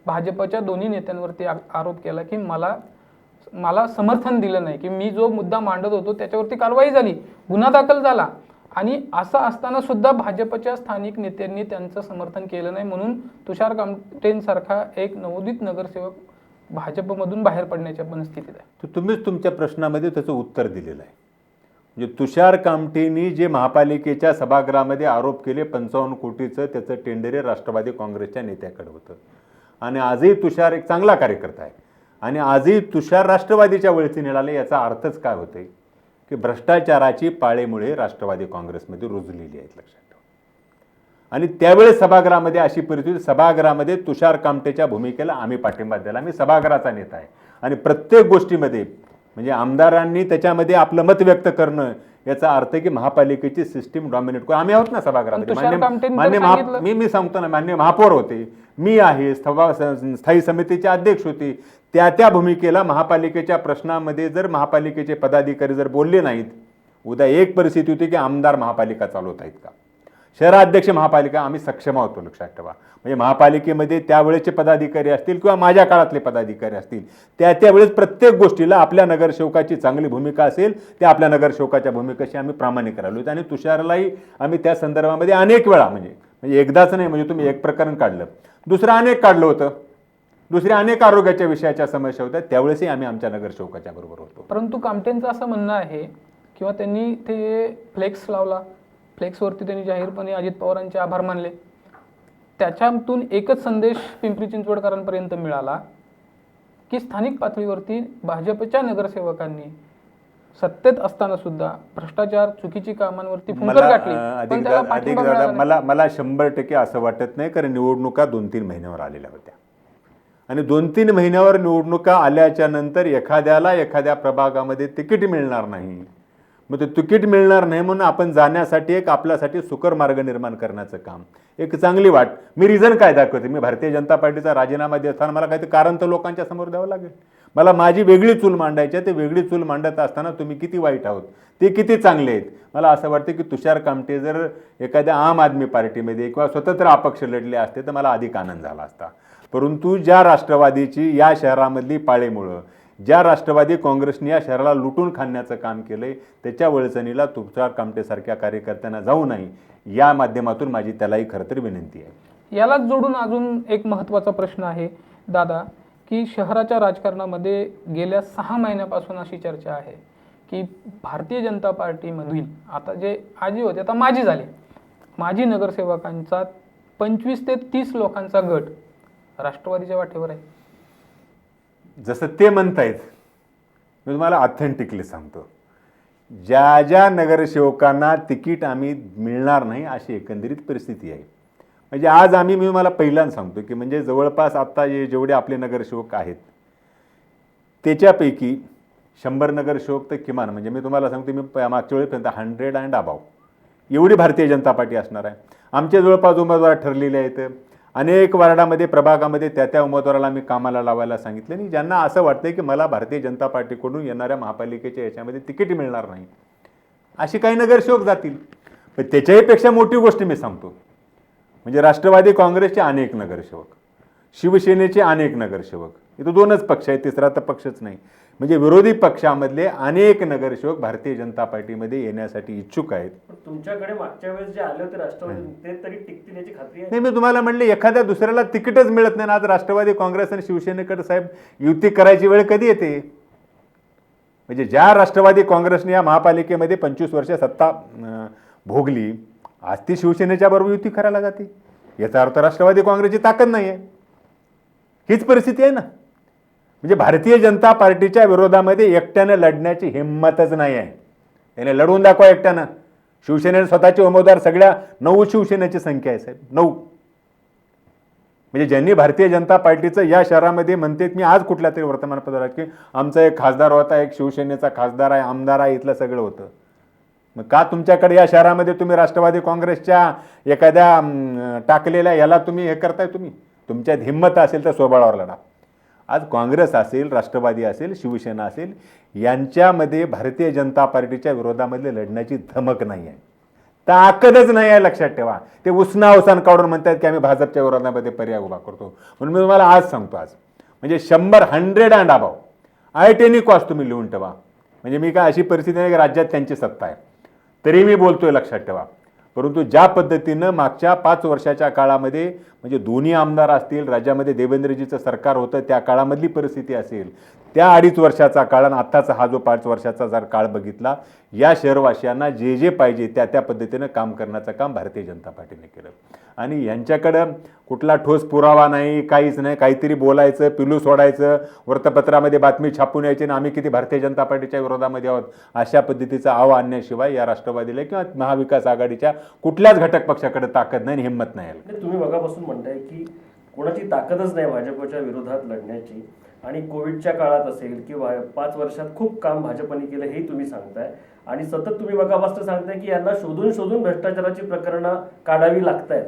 भाजपच्या दोन्ही नेत्यांवरती आरोप केला की मला समर्थन दिलं नाही, की मी जो मुद्दा मांडत होतो त्याच्यावरती कारवाई झाली, गुन्हा दाखल झाला, आणि असं असताना सुद्धा भाजपच्या स्थानिक नेत्यांनी त्यांचं समर्थन केलं नाही, म्हणून तुषार कामटेंसारखा एक नवोदित नगरसेवक भाजपमधून बाहेर पडण्याच्या परिस्थितीत आहे. तर तुम्हीच तुमच्या प्रश्नामध्ये त्याचं उत्तर दिलेलं आहे. म्हणजे तुषार कामटेंनी जे महापालिकेच्या सभागृहामध्ये आरोप केले 55 कोटीचं, त्याचं टेंडर राष्ट्रवादी काँग्रेसच्या नेत्याकडे होतं. आणि आजही तुषार एक चांगला कार्यकर्ता आहे आणि आजही तुषार राष्ट्रवादीच्या वळती निघाले. याचा अर्थच काय होतोय? की भ्रष्टाचाराची पाळेमुळे राष्ट्रवादी काँग्रेसमध्ये रुजलेली आहेत, लक्षात ठेवा. आणि त्यावेळेस सभागृहामध्ये अशी परिस्थिती, सभागृहामध्ये तुषार कामटेच्या भूमिकेला आम्ही पाठिंबा दिला. मी सभागृहाचा नेता आहे आणि प्रत्येक गोष्टीमध्ये म्हणजे आमदारांनी त्याच्यामध्ये आपलं मत व्यक्त करणं याचा अर्थ की महापालिकेची सिस्टीम डॉमिनेट करू. आम्ही आहोत ना सभागृहामध्ये. तुषार कामटेंनी तर मान्य सांगितलं. मी सांगतो ना, मान्य महापौर होते, मी आहे, स्थायी समितीचे अध्यक्ष होते. त्या भूमिकेला महापालिकेच्या प्रश्नामध्ये जर महापालिकेचे पदाधिकारी जर बोलले नाहीत, उद्या एक परिस्थिती होती की आमदार महापालिका चालवत आहेत का, शहराध्यक्ष महापालिका, आम्ही सक्षम आहोत, लक्षात ठेवा. म्हणजे महापालिकेमध्ये त्यावेळेचे पदाधिकारी असतील किंवा माझ्या काळातले पदाधिकारी असतील, त्यावेळेस प्रत्येक गोष्टीला आपल्या नगरसेवकाची चांगली भूमिका असेल, त्या आपल्या नगरसेवकाच्या भूमिकेशी आम्ही प्रामाणिक राहिलो. आणि तुषारलाही आम्ही त्या संदर्भामध्ये अनेक वेळा म्हणजे एकदाच नाही, म्हणजे तुम्ही एक प्रकरण काढलं, दुसरं अनेक काढलं होतं, दुसऱ्या अनेक आरोग्याच्या विषयाच्या समस्या होत्या, त्यावेळेसही आम्ही आमच्या नगरसेवकाच्या बरोबर होतो. परंतु कामटेंचं असं म्हणणं आहे किंवा त्यांनी ते फ्लेक्स लावला, फ्लेक्सवरती त्यांनी जाहीरपणे अजित पवारांचे आभार मानले. त्याच्यातून एकच संदेश पिंपरी चिंचवडकरांपर्यंत मिळाला की स्थानिक पातळीवरती भाजपच्या नगरसेवकांनी सत्तेत असताना सुद्धा भ्रष्टाचार, चुकीची कामांवरती फुंकर गाठली, पण त्याला पाठिंबा मिळाला नाही. मला 100% असं वाटत नाही, कारण निवडणुका 2-3 महिन्यावर आलेल्या होत्या आणि 2-3 महिन्यावर निवडणुका आल्याच्या नंतर एखाद्या प्रभागामध्ये तिकीट मिळणार नाही. मग ते तिकीट मिळणार नाही म्हणून आपण जाण्यासाठी एक आपल्यासाठी सुकर मार्ग निर्माण करण्याचं काम, एक चांगली वाट. मी रिझन काय दाखवते, मी भारतीय जनता पार्टीचा राजीनामा देत असताना मला काहीतरी कारण तर लोकांच्या समोर द्यावं लागेल. मला माझी वेगळी चूल मांडायची आहे, ते वेगळी चूल मांडत असताना तुम्ही किती वाईट आहोत, ते किती चांगले आहेत. मला असं वाटतं की तुषार कामटे जर एखाद्या आम आदमी पार्टीमध्ये किंवा स्वतंत्र अपक्ष लढले असते तर मला अधिक आनंद झाला असता. परंतु ज्या राष्ट्रवादीची या शहरामधली पाळेमुळं, ज्या राष्ट्रवादी काँग्रेसने या शहराला लुटून खाण्याचं काम केलंय, त्याच्या वळचणीला तुषार कामटेसारख्या कार्यकर्त्यांना जाऊ नये, या माध्यमातून माझी त्यालाही खरं तर विनंती आहे. यालाच जोडून अजून एक महत्त्वाचा प्रश्न आहे दादा, की शहराच्या राजकारणामध्ये गेल्या 6 महिन्यापासून अशी चर्चा आहे की भारतीय जनता पार्टीमधील आता जे आजी होते आता माजी झाले, माजी नगरसेवकांचा 25 ते 30 लोकांचा गट राष्ट्रवादीच्या वाटेवर आहे. जसं ते म्हणतायत, मी तुम्हाला ऑथेंटिकली सांगतो, ज्या नगरसेवकांना तिकीट आम्ही मिळणार नाही अशी एकंदरीत परिस्थिती आहे. म्हणजे आज मी तुम्हाला पहिल्यांदा सांगतो की म्हणजे जवळपास आत्ता जेवढे आपले नगरसेवक आहेत त्याच्यापैकी 100 नगरसेवक तर किमान, म्हणजे मी तुम्हाला सांगतो, मी मागच्या वेळेपर्यंत 100 अँड अबाव एवढी भारतीय जनता पार्टी असणार आहे. आमचे जवळपास उमेदवार ठरलेले आहेत. अनेक वार्डामध्ये, प्रभागामध्ये त्या उमेदवाराला मी कामाला लावायला सांगितलं आणि ज्यांना असं वाटतं की मला भारतीय जनता पार्टीकडून येणाऱ्या महापालिकेच्या याच्यामध्ये तिकीट मिळणार नाही, अशी काही नगरसेवक जातील. पण त्याच्याहीपेक्षा मोठी गोष्ट मी सांगतो, म्हणजे राष्ट्रवादी काँग्रेसचे अनेक नगरसेवक, शिवसेनेचे अनेक नगरसेवक, इथं 2च पक्ष आहेत, तिसरा तर पक्षच नाही, म्हणजे विरोधी पक्षामधले अनेक नगरसेवक भारतीय जनता पार्टीमध्ये येण्यासाठी इच्छुक आहेत. तुमच्याकडे मागच्या वेळेस जे आले होते राष्ट्रवादी, ते तरी टिकतील याची खात्री आहे? नाही, मी तुम्हाला म्हणले एखाद्या दुसऱ्याला तिकीटच मिळत नाही ना. आज राष्ट्रवादी काँग्रेस आणि शिवसेनेकडे साहेब युती करायची वेळ कधी येते? म्हणजे ज्या राष्ट्रवादी काँग्रेसने या महापालिकेमध्ये 25 वर्ष सत्ता भोगली, आज ती शिवसेनेच्या बरोबर युती करायला जाते, याचा अर्थ राष्ट्रवादी काँग्रेसची ताकद नाही आहे. हीच परिस्थिती आहे ना. म्हणजे भारतीय जनता पार्टीच्या विरोधामध्ये एकट्यानं लढण्याची हिंमतच नाही आहे. त्याने लढवून दाखवा एकट्यानं. शिवसेनेने स्वतःचे उमेदवार सगळ्या 9 शिवसेनेची संख्या आहे साहेब, 9. म्हणजे ज्यांनी भारतीय जनता पार्टीचं या शहरामध्ये म्हणते, मी आज कुठल्या तरी वर्तमानपत्रात की आमचा एक खासदार होता, एक शिवसेनेचा खासदार आहे, आमदार आहे, इथलं सगळं होतं. मग का तुमच्याकडे या शहरामध्ये तुम्ही राष्ट्रवादी काँग्रेसच्या एखाद्या टाकलेल्या याला तुम्ही हे करताय? तुम्ही तुमच्यात हिंमत असेल तर स्वबळावर लढा. आज काँग्रेस असेल, राष्ट्रवादी असेल, शिवसेना असेल, यांच्यामध्ये भारतीय जनता पार्टीच्या विरोधामध्ये लढण्याची धमक नाही आहे, ताकदच नाही आहे, लक्षात ठेवा. ते उसना काढून म्हणतात की आम्ही भाजपच्या विरोधामध्ये पर्याय उभा करतो. म्हणून मी तुम्हाला आज सांगतो, आज म्हणजे 100 अँड अबाव आयटेनी कॉस्ट तुम्ही लिहून ठेवा. म्हणजे मी काय अशी परिस्थिती नाही की राज्यात त्यांची सत्ता आहे तरी मी बोलतोय, लक्षात ठेवा. परंतु ज्या पद्धतीनं मागच्या 5 वर्षाच्या काळामध्ये म्हणजे दोन्ही आमदार असतील, राज्यामध्ये देवेंद्रजीचं सरकार होतं त्या काळामधली परिस्थिती असेल, त्या 2.5 वर्षाचा काळ आणि आत्ताचा हा जो 5 वर्षाचा जर काळ बघितला, या शहरवासियांना जे जे पाहिजे त्या त्या पद्धतीनं काम करण्याचं काम भारतीय जनता पार्टीने केलं. आणि यांच्याकडं कुठला ठोस पुरावा नाही, काहीच नाही, काहीतरी बोलायचं, पिलू सोडायचं, वृत्तपत्रामध्ये बातमी छापून यायची ना आम्ही किती भारतीय जनता पार्टीच्या विरोधामध्ये आहोत, अशा पद्धतीचा आव आणण्याशिवाय या राष्ट्रवादीला किंवा महाविकास आघाडीच्या कुठल्याच घटक पक्षाकडे ताकद नाही आणि हिंमत नाही. तुम्ही मगापासून म्हणताय की कोणाची ताकदच नाही भाजपच्या विरोधात लढण्याची, आणि कोविडच्या काळात असेल किंवा 5 वर्षात खूप काम भाजपने केलं हेही तुम्ही सांगताय, आणि सतत तुम्ही मगापासून सांगताय की यांना शोधून शोधून भ्रष्टाचाराची प्रकरणं काढावी लागतायत.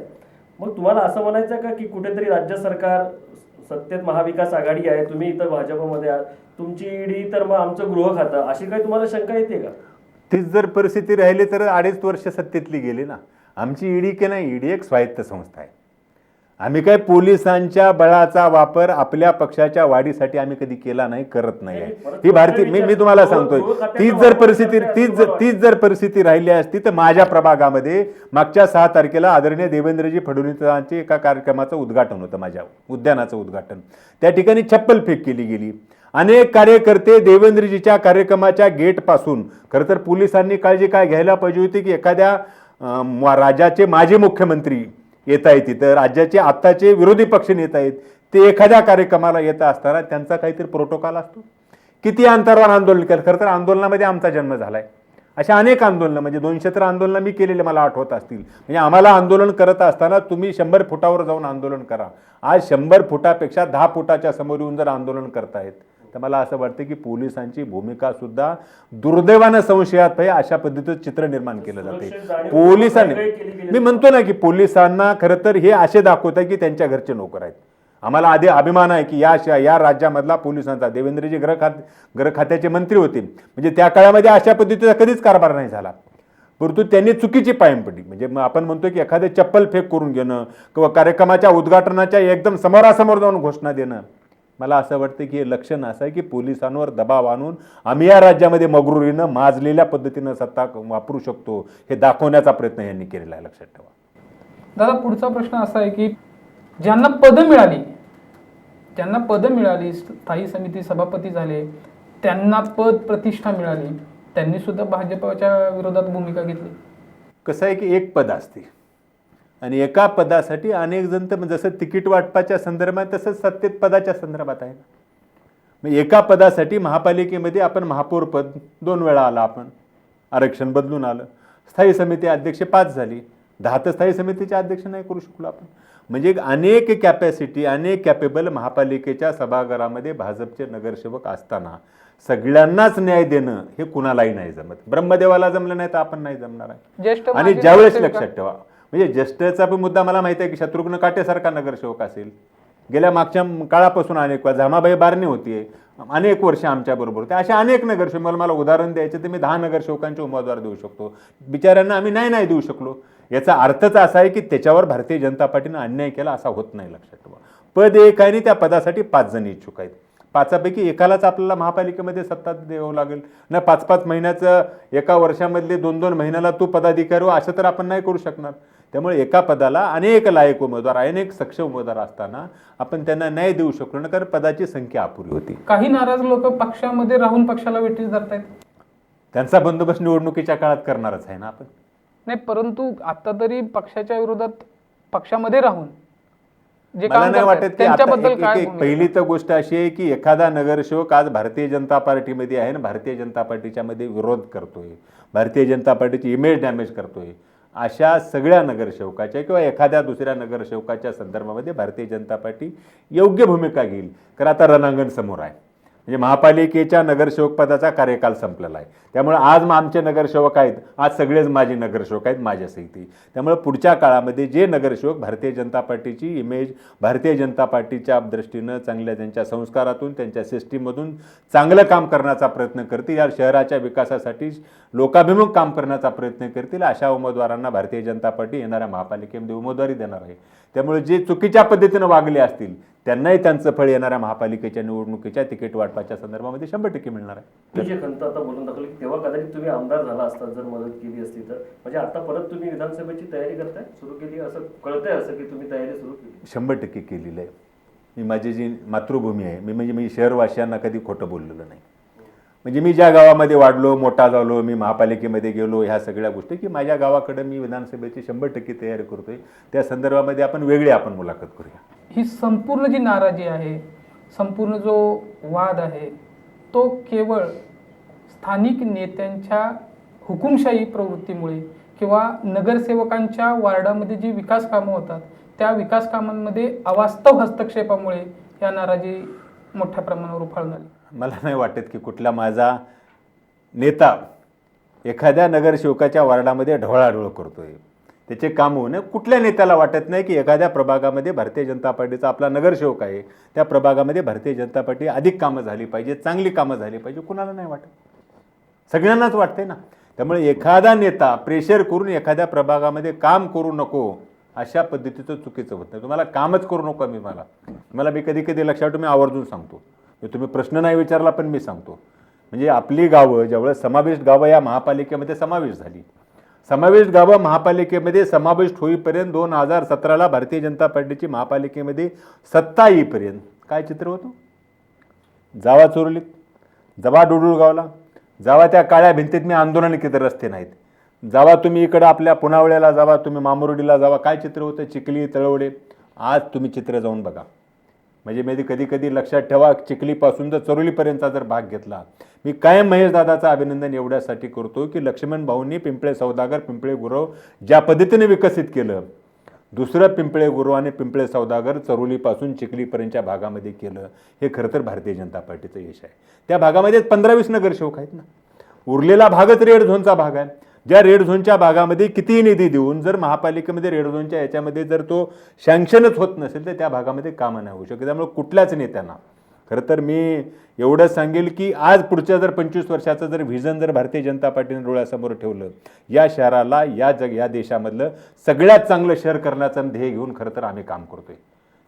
मग तुम्हाला असं म्हणायचं का की कुठेतरी राज्य सरकार सत्तेत महाविकास आघाडी आहे, तुम्ही इथं भाजपमध्ये आहात, तुमची ईडी तर मग आमचं गृह खातं, अशी काही तुम्हाला शंका येते का? तीच जर परिस्थिती राहिली तर 2.5 वर्ष सत्तेतली गेली ना. आमची ईडी की नाही, ईडी एक स्वायत्त संस्था आहे. आम्ही काय पोलिसांच्या बळाचा वापर आपल्या पक्षाच्या वाढीसाठी आम्ही कधी केला नाही, करत नाही. ही भारतीय मी तुम्हाला सांगतोय, तीच जर परिस्थिती राहिली असती तर माझ्या प्रभागामध्ये मागच्या 6 तारखेला आदरणीय देवेंद्रजी फडणवीसांचे एका कार्यक्रमाचं उद्घाटन होतं, माझ्या उद्यानाचं उद्घाटन. त्या ठिकाणी चप्पल फेक केली गेली. अनेक कार्यकर्ते देवेंद्रजीच्या कार्यक्रमाच्या गेटपासून, खरं तर पोलिसांनी काळजी काय घ्यायला पाहिजे होती की एखाद्या राज्याचे माजी मुख्यमंत्री येत आहेत तिथं, राज्याचे आत्ताचे विरोधी पक्ष नेते आहेत, ते एखाद्या कार्यक्रमाला येत असताना त्यांचा काहीतरी प्रोटोकॉल असतो. किती अंतरावर आंदोलन केलं. खरं तर आंदोलनामध्ये आमचा जन्म झाला आहे. अशा अनेक आंदोलनं, म्हणजे 200 तर आंदोलनं मी केलेले मला आठवत असतील. म्हणजे आम्हाला आंदोलन करत असताना तुम्ही 100 फुटावर जाऊन आंदोलन करा. आज 100 फुटापेक्षा 10 फुटाच्या समोर येऊन जर आंदोलन करतायत तर मला असं वाटतं की पोलिसांची भूमिका सुद्धा दुर्दैवानं संशयात आहे. अशा पद्धतीचं चित्र निर्माण केलं जाते पोलिसांनी. मी म्हणतो ना की पोलिसांना खरं तर हे असे दाखवत आहे की त्यांच्या घरचे नोकर आहेत. आम्हाला आधी अभिमान आहे की या राज्यामधला पोलिसांचा, देवेंद्रजी गृह खात्याचे मंत्री होते, म्हणजे त्या काळामध्ये अशा पद्धतीचा कधीच कारभार नाही झाला. परंतु त्यांनी चुकीची पायम पडली. म्हणजे मग आपण म्हणतो की एखादे चप्पल फेक करून घेणं किंवा कार्यक्रमाच्या उद्घाटनाच्या एकदम समोरासमोर जाऊन घोषणा देणं, मला असं वाटतं की हे लक्षण असं आहे की पोलिसांवर दबाव आणून आम्ही या राज्यामध्ये मगरुरीनं माजलेल्या पद्धतीनं सत्ता वापरू शकतो हे दाखवण्याचा प्रयत्न यांनी केलेला आहे, लक्षात ठेवा. दादा, पुढचा प्रश्न असा आहे की ज्यांना पदं मिळाली, स्थायी समिती सभापती झाले, त्यांना पद प्रतिष्ठा मिळाली, त्यांनी सुद्धा भाजपच्या विरोधात भूमिका घेतली. कसं आहे की एक पद असते आणि एका पदासाठी अनेक जण, तर जसं तिकीट वाटपाच्या संदर्भात तसंच सत्तेत पदाच्या संदर्भात आहे. मग एका पदासाठी महापालिकेमध्ये आपण महापौर पद 2 वेळा आला, आपण आरक्षण बदलून आलं. स्थायी समिती अध्यक्ष 5 झाली, 10 तर स्थायी समितीचे अध्यक्ष नाही करू शकलो आपण. म्हणजे अनेक कॅपॅसिटी, अनेक कॅपेबल महापालिकेच्या सभागृहामध्ये भाजपचे नगरसेवक असताना सगळ्यांनाच न्याय देणं हे कुणालाही नाही जमत. ब्रह्मदेवाला जमलं नाही तर आपण नाही जमणार आहे. आणि ज्यावेळेस लक्षात ठेवा, म्हणजे ज्येष्ठचा पण मुद्दा मला माहिती आहे की शत्रुघ्न काटेसारखा नगरसेवक असेल, गेल्या मागच्या काळापासून अनेक वेळा झामाबाई बारणे होती, अनेक वर्ष आमच्याबरोबर होते. अशा अनेक नगरसेवक, मला उदाहरण द्यायचं तर मी 10 नगरसेवकांचे उमेदवार देऊ शकतो. बिचाऱ्यांना आम्ही नाही देऊ शकलो. याचा अर्थच असा आहे की त्याच्यावर भारतीय जनता पार्टीनं अन्याय केला असा होत नाही, लक्षात ठेवा. पद एक आहे आणि त्या पदासाठी 5 जण इच्छुक आहेत. 5पैकी एकालाच आपल्याला महापालिकेमध्ये सत्ता द्यावं लागेल ना. 5-5 महिन्याचं, एका वर्षामधले 2-2 महिन्याला तू पदाधिकारी हो असं तर आपण नाही करू शकणार. त्यामुळे एका पदाला अनेक लायक उमेदवार, अनेक सक्षम उमेदवार असताना आपण त्यांना न्याय देऊ शकलो ना, कारण पदाची संख्या अपुरी होती. काही नाराज लोक पक्षामध्ये राहून पक्षाला वेठीस धरतायत. त्यांचा बंदोबस्त निवडणुकीच्या काळात करणारच आहे ना आपण. नाही, परंतु आता तरी पक्षाच्या विरोधात पक्षामध्ये राहून जे मला काम नाही वाटत की त्यांच्याबद्दल काय पहिली तर गोष्ट अशी आहे की एखादा नगरसेवक आज भारतीय जनता पार्टीमध्ये आहे ना, भारतीय जनता पार्टीच्या मध्ये विरोध करतोय, भारतीय जनता पार्टीची इमेज डॅमेज करतोय, अशा सगळ्या नगरसेवकाच्या किंवा एखाद्या दुसऱ्या नगरसेवकाच्या संदर्भामध्ये भारतीय जनता पार्टी योग्य भूमिका घेईल. कारण आता रणांगण समोर आहे, म्हणजे महापालिकेच्या नगरसेवक पदाचा कार्यकाल संपलेला आहे. त्यामुळे आज आमचे नगरसेवक आहेत, आज सगळेच माझे नगरसेवक आहेत माझ्या सहिती. त्यामुळे पुढच्या काळामध्ये जे नगरसेवक भारतीय जनता पार्टीची इमेज, भारतीय जनता पार्टीच्या दृष्टीनं चांगल्या त्यांच्या संस्कारातून, त्यांच्या सिस्टीममधून चांगलं काम करण्याचा प्रयत्न करतील, या शहराच्या विकासासाठी लोकाभिमुख काम करण्याचा प्रयत्न करतील, अशा उमेदवारांना भारतीय जनता पार्टी येणाऱ्या महापालिकेमध्ये उमेदवारी देणार आहे. त्यामुळे जे चुकीच्या पद्धतीनं वागले असतील त्यांनाही त्यांचं फळ येणाऱ्या महापालिकेच्या निवडणुकीच्या तिकीट वाटपाच्या संदर्भामध्ये 100% मिळणार आहे. तुम्ही जे खंत आता बोलून दाखवली, तेव्हा कदाचित तुम्ही आमदार झाला असता जर मदत केली असती तर, म्हणजे आता परत तुम्ही विधानसभेची तयारी करताय, सुरू केली असं कळतंय, असं की तुम्ही तयारी सुरू केली? 100% केलेलं आहे. मी माझी जी मातृभूमी आहे, मी शहरवासियांना कधी खोटं बोललेलं नाही. म्हणजे मी ज्या गावामध्ये वाढलो, मोठा झालो, मी महापालिकेमध्ये गेलो, ह्या सगळ्या गोष्टी की माझ्या गावाकडं मी विधानसभेची 100% तयारी करतोय, त्या संदर्भामध्ये आपण मुलाखत करूया. ही संपूर्ण जी नाराजी आहे, संपूर्ण जो वाद आहे, तो केवळ स्थानिक नेत्यांच्या हुकुमशाही प्रवृत्तीमुळे किंवा नगरसेवकांच्या वार्डामध्ये जी विकास कामं होतात त्या विकास कामांमध्ये अवास्तव हस्तक्षेपामुळे या नाराजी मोठ्या प्रमाणावर उफाळून आली. मला नाही वाटत की कुठला माझा नेता एखाद्या नगरसेवकाच्या वार्डामध्ये ढवळाढवळ करतोय. त्याचे काम होणं कुठल्या नेत्याला वाटत नाही की एखाद्या प्रभागामध्ये भारतीय जनता पार्टीचा आपला नगरसेवक आहे, त्या प्रभागामध्ये भारतीय जनता पार्टी अधिक कामं झाली पाहिजे, चांगली कामं झाली पाहिजे. कुणाला नाही वाटत? सगळ्यांनाच वाटते ना. त्यामुळे एखादा नेता प्रेशर करून एखाद्या प्रभागामध्ये काम करू नको अशा पद्धतीचं चुकीचं होत नाही. तुम्हाला कामच करू नको मला मी कधी कधी लक्षात मी आवर्जून सांगतो. तुम्ही प्रश्न नाही विचारला पण मी सांगतो. म्हणजे आपली गावं ज्यावेळेस समाविष्ट गावं या महापालिकेमध्ये समावेश झाली, समाविष्ट गावं महापालिकेमध्ये समाविष्ट होईपर्यंत 2017ला भारतीय जनता पार्टीची महापालिकेमध्ये सत्ता येईपर्यंत काय चित्र होतं? जावा चोरलीत, जावा डुडुळगावला, जावा त्या काळ्या भिंतीत मी आंदोलन केले रस्ते नाहीत, जावा तुम्ही इकडं आपल्या पुनावळ्याला जावा, तुम्ही मामुर्डीला जावा, काय चित्र होतं? चिखली, तळवडे. आज तुम्ही चित्र जाऊन बघा. म्हणजे मी कधी कधी लक्षात ठेवा, चिखलीपासून जर चरोलीपर्यंतचा जर भाग घेतला, मी कायम महेश दादाचं अभिनंदन एवढ्यासाठी करतो की लक्ष्मण भाऊंनी पिंपळे सौदागर, पिंपळे गुरव ज्या पद्धतीने विकसित केलं, दुसरं पिंपळे गुरव आणि पिंपळे सौदागर चरोलीपासून चिखलीपर्यंतच्या भागामध्ये केलं, हे खरं तर भारतीय जनता पार्टीचं यश आहे. त्या भागामध्ये 15-20 नगरसेवक आहेत ना. उरलेला भागच रेड झोनचा भाग आहे. ज्या रेड झोनच्या भागामध्ये कितीही निधी देऊन जर महापालिकेमध्ये रेड झोनच्या याच्यामध्ये जर तो सँक्शनच होत नसेल तर त्या भागामध्ये कामं नाही होऊ शकत. त्यामुळे कुठल्याच नेत्यांना खरं तर मी एवढंच सांगेल की आज पुढच्या जर 25 वर्षाचं जर व्हिजन जर भारतीय जनता पार्टीने डोळ्यासमोर ठेवलं, या शहराला या देशामधलं सगळ्यात चांगलं शहर करण्याचं ध्येय घेऊन खरं तर आम्ही काम करतोय.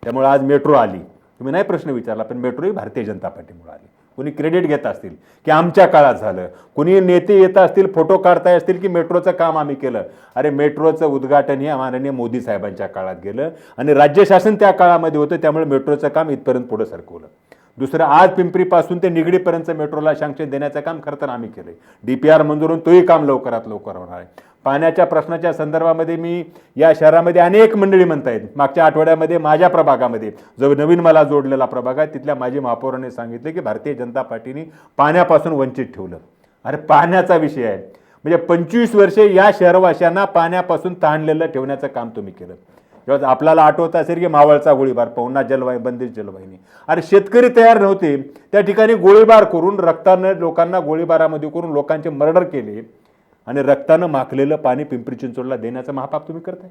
त्यामुळे आज मेट्रो आली, तुम्ही नाही प्रश्न विचारला, पण मेट्रो ही भारतीय जनता पार्टीमुळे आली. कोणी क्रेडिट घेत असतील की आमच्या काळात झालं, कोणी नेते येत असतील, फोटो काढताय असतील की मेट्रोचं काम आम्ही केलं. अरे मेट्रोचं उद्घाटन हे माननीय मोदी साहेबांच्या काळात गेलं आणि राज्य शासन त्या काळामध्ये होतं, त्यामुळे मेट्रोचं काम इथपर्यंत पुढे सरकवलं. दुसरं, आज पिंपरीपासून ते निगडीपर्यंत मेट्रोला सँक्शन देण्याचं काम खरं तर आम्ही केलं. DPR मंजूर होऊन तोही काम लवकरात लवकर होणार आहे. पाण्याच्या प्रश्नाच्या संदर्भामध्ये मी या शहरामध्ये अनेक मंडळी म्हणतायत. मागच्या आठवड्यामध्ये माझ्या प्रभागामध्ये जो नवीन मला जोडलेला प्रभाग आहे तिथल्या माझी महापौरांनी सांगितलं की भारतीय जनता पार्टीने पाण्यापासून वंचित ठेवलं. अरे पाण्याचा विषय आहे, म्हणजे 25 वर्षे या शहरवासियांना पाण्यापासून ताणलेलं ठेवण्याचं काम तुम्ही केलं. जेव्हा आपल्याला आठवत असेल की मावळचा गोळीबार, पवना बंदिश जलवाहिनी, अरे शेतकरी तयार नव्हते, त्या ठिकाणी गोळीबार करून रक्तानं लोकांना गोळीबारामध्ये करून लोकांचे मर्डर केले आणि रक्तानं माखलेलं पाणी पिंपरी चिंचवडला देण्याचं महापाप तुम्ही करताय.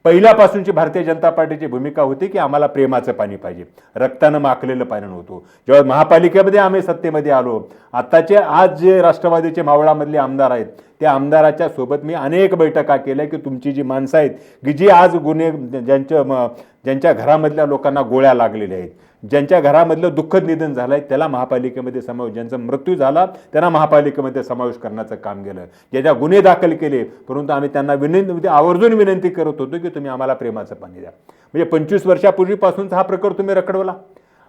पहिल्यापासूनची भारतीय जनता पार्टीची भूमिका होती की आम्हाला प्रेमाचं पाणी पाहिजे, रक्तानं माखलेलं पाणी नव्हतं. जेव्हा महापालिकेमध्ये आम्ही सत्तेमध्ये आलो, आताचे आज जे राष्ट्रवादीचे मावळामधले आमदार आहेत त्या आमदाराच्या सोबत मी अनेक बैठका केल्या की तुमची जी माणसं आहेत की जी आज गुन्हे ज्यांच्या घरामधल्या लोकांना गोळ्या लागलेल्या आहेत, ज्यांच्या घरामधलं दुःखद निधन झालं आहे त्याला महापालिकेमध्ये समावेश, ज्यांचा मृत्यू झाला त्यांना महापालिकेमध्ये समावेश करण्याचं काम केलं, ज्याच्या गुन्हे दाखल केले, परंतु आम्ही त्यांना आवर्जून विनंती करत होतो की तुम्ही आम्हाला प्रेमाचं पाणी द्या. म्हणजे 25 वर्षापूर्वीपासूनचा हा प्रकार तुम्ही रखडवला.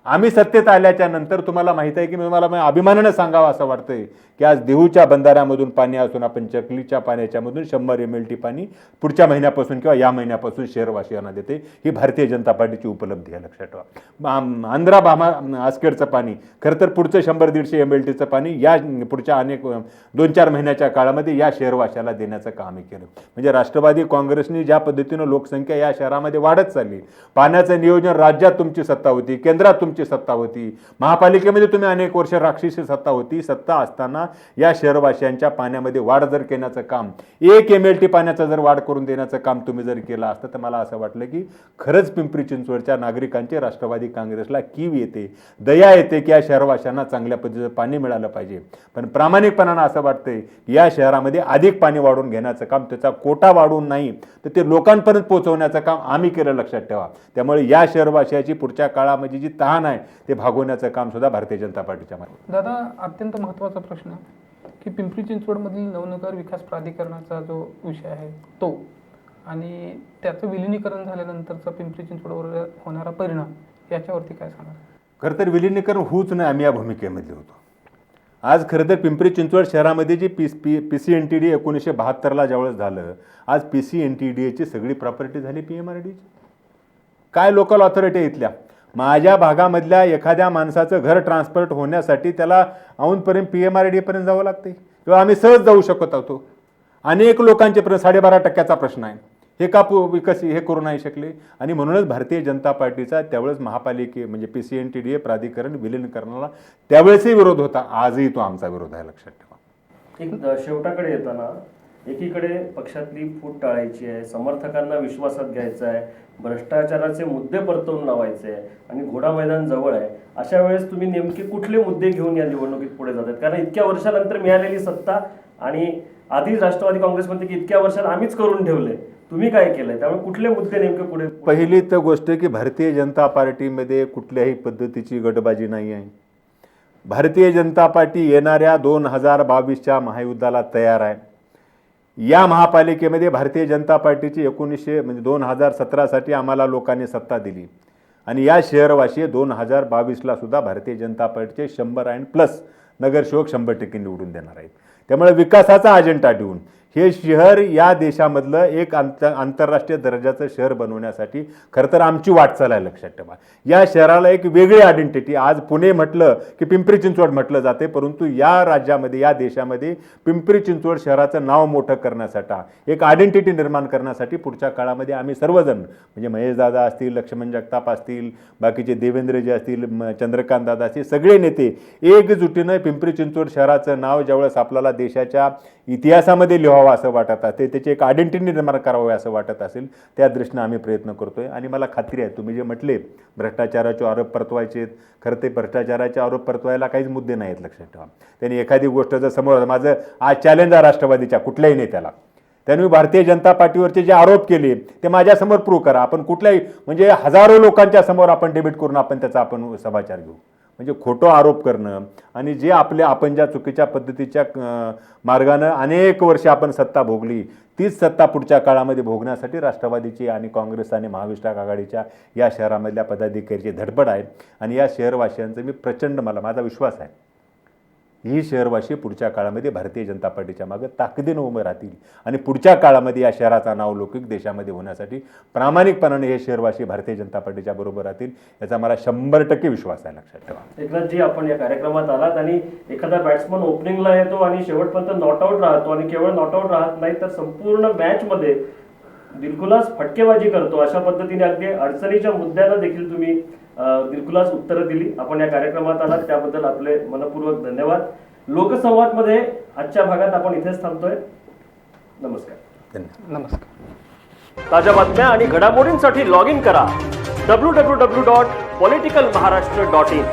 आम्ही सत्तेत आल्याच्या नंतर तुम्हाला माहित आहे की मला अभिमानानं सांगावं असं वाटतंय की आज देहूच्या बंधाऱ्यामधून पाणी असून आपण चकलीच्या पाण्याच्यामधून 100 ml पाणी पुढच्या महिन्यापासून किंवा या महिन्यापासून शहरवासियांना देते. ही भारतीय जनता पार्टीची उपलब्धी आहे, लक्षात ठेवा. आंध्रा भामा आसखेडचं पाणी खरं तर पुढचं 100-150 ml पाणी या पुढच्या अनेक 2-4 महिन्याच्या काळामध्ये या शहरवासियाला देण्याचं काम केलं. म्हणजे राष्ट्रवादी काँग्रेसने ज्या पद्धतीनं लोकसंख्या या शहरामध्ये वाढत चालली, पाण्याचं नियोजन राज्यात तुमची सत्ता होती, केंद्रात तुमची सत्ता होती, महापालिकेमध्ये तुम्ही अनेक वर्ष राक्षसी सत्ता होती, सत्ता असताना या शहरवासियांच्या पाण्यामध्ये वाढ जर करण्याचं काम, 1 ml पाण्याचं जर वाढ करून देण्याचं काम तुम्ही जर केलं असतं तर मला असं वाटलं की खरंच पिंपरी चिंचवडच्या नागरिकांचे राष्ट्रवादी काँग्रेसला कीव येते, दया येते की या शहरवासियांना चांगल्या पद्धतीचं पाणी मिळालं पाहिजे. पण प्रामाणिकपणानं असं वाटतंय की या शहरामध्ये अधिक पाणी वाढवून घेण्याचं काम, त्याचा कोटा वाढवून नाही तर ते लोकांपर्यंत पोहोचवण्याचं काम आम्ही केलं, लक्षात ठेवा. त्यामुळे या शहरवासियाची पुढच्या काळामध्ये जी तहान आहे ते भागवण्याचं काम सुद्धा भारतीय जनता पार्टीच्या मार्फत. दादा, अत्यंत महत्त्वाचा प्रश्न की पिंपरी चिंचवडमधील नवनगर विकास प्राधिकरणाचा जो विषय आहे तो आणि त्याचं विलिनीकरण झाल्यानंतरचा पिंपरी चिंचवडवर होणारा परिणाम याच्यावरती काय सांगा? खरं तर विलिनीकरण होऊच नाही, आम्ही या भूमिकेमध्ये होतो. आज खरं तर पिंपरी चिंचवड शहरामध्ये जी PCNTD 1972ला ज्यावेळेस झालं, आज PCNTDAची सगळी प्रॉपर्टी झाली PMRDची. काय लोकल ऑथॉरिटी इथल्या माझ्या भागामधल्या एखाद्या माणसाचं घर ट्रान्सफर होण्यासाठी त्याला औंधपर्यंत PMRDपर्यंत जावं लागते किंवा आम्ही सहज जाऊ शकत होतो. अनेक लोकांचे 12.5% प्रश्न आहे. हे का हे करू नाही शकले? आणि म्हणूनच भारतीय जनता पार्टीचा त्यावेळेस महापालिके म्हणजे PCNTDA प्राधिकरण विलीनीकरणाला त्यावेळेसही विरोध होता, आजही तो आमचा विरोध आहे, लक्षात ठेवा. एक शेवटाकडे येताना एकीकडे पक्षातली फूट टाळायची आहे, समर्थकांना विश्वासात घ्यायचं आहे, भ्रष्टाचाराचे मुद्दे परतवून लावायचे आहे आणि घोडा मैदान जवळ आहे. अशा वेळेस तुम्ही नेमके कुठले मुद्दे घेऊन या निवडणुकीत पुढे जातात? कारण इतक्या वर्षानंतर मिळालेली सत्ता आणि आधी राष्ट्रवादी काँग्रेस म्हणते की इतक्या वर्षात आम्हीच करून ठेवले, तुम्ही काय केलंय? त्यामुळे कुठले मुद्दे नेमके पुढे? पहिली तर गोष्ट की भारतीय जनता पार्टीमध्ये कुठल्याही पद्धतीची गटबाजी नाही आहे. भारतीय जनता पार्टी येणाऱ्या 2022च्या महायुद्धाला तयार आहे. या महापालिकेमध्ये भारतीय जनता पार्टीची 2017साठी आम्हाला लोकांनी सत्ता दिली आणि या शहरवासी 2022ला सुद्धा भारतीय जनता पार्टीचे 100+ नगरसेवक 100% निवडून देणार आहेत. त्यामुळे विकासाचा अजेंडा ठेवून हे शहर या देशामधलं एक आंतरराष्ट्रीय दर्जाचं शहर बनवण्यासाठी खरं तर आमची वाटचाल आहे, लक्षात ठेवा. या शहराला एक वेगळी आयडेंटिटी, आज पुणे म्हटलं की पिंपरी चिंचवड म्हटलं जाते, परंतु या राज्यामध्ये या देशामध्ये पिंपरी चिंचवड शहराचं नाव मोठं करण्यासाठी एक आयडेंटिटी निर्माण करण्यासाठी पुढच्या काळामध्ये आम्ही सर्वजण म्हणजे महेशदादा असतील, लक्ष्मण जगताप असतील, बाकीचे देवेंद्रजी असतील, चंद्रकांत दादा असतील, सगळे नेते एकजुटीनं पिंपरी चिंचवड शहराचं नाव ज्यावेळेस आपल्याला देशाच्या इतिहासामध्ये लिहावं असं वाटत असते, त्याची एक आयडेंटिटी निर्माण करावी असं वाटत असेल, त्या दृष्टीनं आम्ही प्रयत्न करतोय. आणि मला खात्री आहे तुम्ही जे म्हटले भ्रष्टाचाराचे आरोप परतवायचे, खरं ते भ्रष्टाचाराचे आरोप परतवायला काहीच मुद्दे नाहीत, लक्षात ठेवा. त्यांनी एखादी गोष्ट जर समोर, माझं आज चॅलेंज आहे राष्ट्रवादीच्या कुठल्याही नेत्याला, त्यांनी भारतीय जनता पार्टीवरचे जे आरोप केले ते माझ्यासमोर प्रूव्ह करा. आपण कुठल्याही म्हणजे हजारो लोकांच्या समोर आपण डिबेट करून आपण त्याचा आपण समाचार घेऊ. म्हणजे खोटं आरोप करणं आणि जे आपण ज्या चुकीच्या पद्धतीच्या मार्गानं अनेक वर्षे आपण सत्ता भोगली, तीच सत्ता पुढच्या काळामध्ये भोगण्यासाठी राष्ट्रवादीची आणि काँग्रेस आणि महाविकास आघाडीच्या या शहरामधल्या पदाधिकाऱ्याची धडपड आहे. आणि या शहरवासियांचं मी प्रचंड माझा विश्वास आहे ही शहरवासी पुढच्या काळामध्ये भारतीय जनता पार्टीच्या मागे ताकदीनं उभे राहतील आणि पुढच्या काळामध्ये या शहराचा नावलौकिक देशामध्ये होण्यासाठी प्रामाणिकपणाने हे शहरवासी भारतीय जनता पार्टीच्या बरोबर राहतील याचा मला 100% विश्वास आहे, लक्षात ठेवा. एकनाथजी, आपण या कार्यक्रमात आलात आणि एखादा बॅट्समन ओपनिंगला येतो आणि शेवटपर्यंत नॉट आउट राहतो आणि केवळ नॉट आउट राहत नाही तर संपूर्ण मॅचमध्ये दिलखुलास फटकेबाजी करतो, अशा पद्धतीने अगदी अडचणीच्या मुद्द्यांना देखील तुम्ही दिलखुलास उत्तरं दिली. आपण या कार्यक्रमात आलात त्याबद्दल आपले मनपूर्वक धन्यवाद. लोकसंवादमध्ये आजच्या भागात आपण इथेच थांबतोय. नमस्कार. धन्यवाद. नमस्कार. ताज्या बातम्या आणि घडामोडींसाठी लॉग इन करा www.politicalmaharashtra.in.